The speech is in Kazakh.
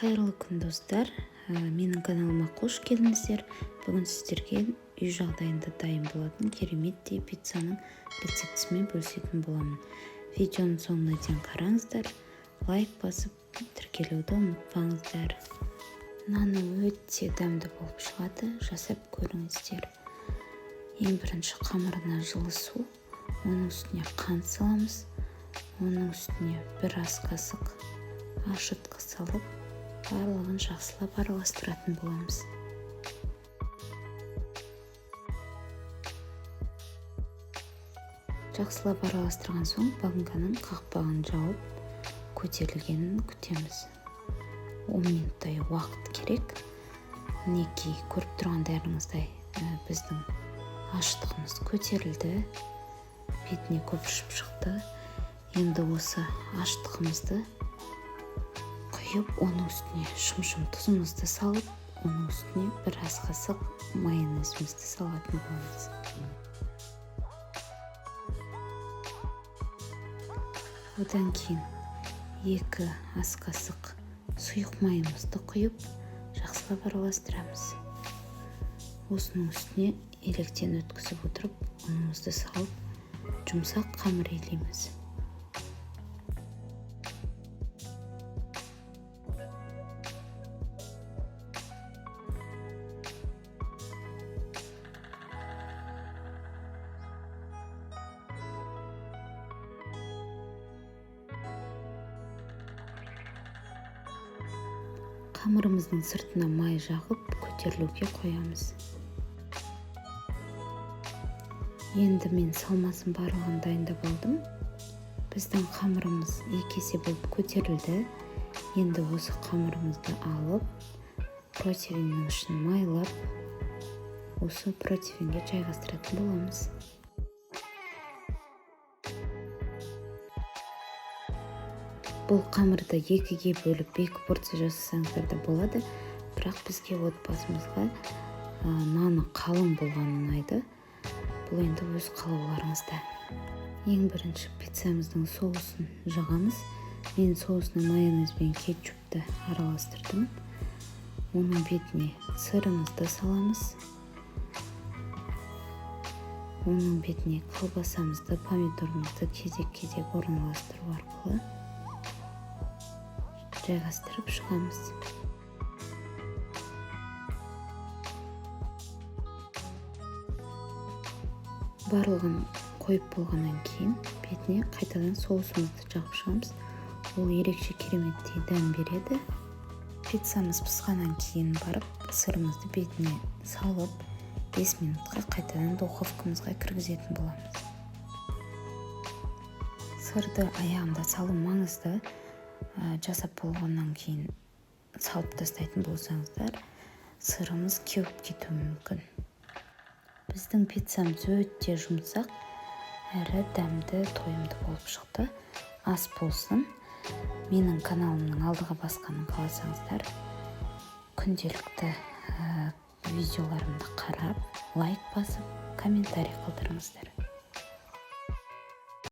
Қайырлы күн достар, менің каналыма қош келдіңіздер. Бүгін сіздерге үй жағдайында дайын болатын кереметтей пиццаның рецептісімен бөлісетін боламын. Видеоның соңына дейін қараңыздар, лайк басып тіркелуді ұмытпаңыздар. Наны өте дәмді болып шығады, жасап көріңіздер. Ең бірінші қамырына жылы су, оның үстіне қант саламыз, оның үстіне бір ас қасық ашытқы салып, барлығын жақсылап араластыратын боламыз. Жақсылап араластырған соң банканың қақпағын жауып, көтерілгенін күтеміз. 10 минуттай уақыт керек. Мінекей көріп тұрғандарыңыздай біздің ашытқымыз көтерілді, бетіне көпіршіп шықты. Енді осы ашытқымызды құйып, оның үстіне шым-шым тұзымызды салып, оның үстіне бір ас қасық майонезімізді салатын боламыз. Одан кейін 2 ас қасық сұйық майымызды құйып, жақсылап араластырамыз. Осының үстіне електен өткізіп отырып, ұнымызды салып, жұмсақ қамыр илейміз. Қамырымыздың сыртына май жағып, көтерілуге қоямыз. Енді мен салмасын барлығын дайындап алдым. Біздің қамырымыз 2 есе болып көтерілді. Енді осы қамырымызды алып, противеннің ішін майлап, осы противенге жайғастыратын боламыз. Бұл қамырды 2-ге бөліп 2 порция жасасаңыздар да болады, бірақ бізге отбасымызға наны қалың болғаны ұнайды. Бұл енді өз қалауларыңызда. Ең бірінші пиццамыздың соусын жағамыз. Мен соусына майонез бен кетчупты араластырдым. Оның бетіне сырымызды саламыз. Оның бетіне колбасамызды, помидорымызды кезек-кезек орналастыру арқылы жайғастырып шығамыз. Барлығын қойып болғаннан кейін бетіне қайтадан соусымызды жағып шығамыз. Ол ерекше кереметтей дәм береді. Пиццамыз пісқаннан кейін барып, сырымызды бетіне салып, 5 минутқа қайтадан духовкамызға кіргізетін боламыз. Сырды аяғында салу маңызды. Жасап болғаннан кейін салып тастайтын болсаңыздар, сырымыз кеуіп кетуі мүмкін. Біздің пиццамыз өте жұмсақ, әрі дәмді, тойымды болып шықты. Ас болсын. Менің каналымның алдыға басқанын қаласаңыздар, күнделікті видеоларымды қарап, лайк басып, комментарий қалдырыңыздар.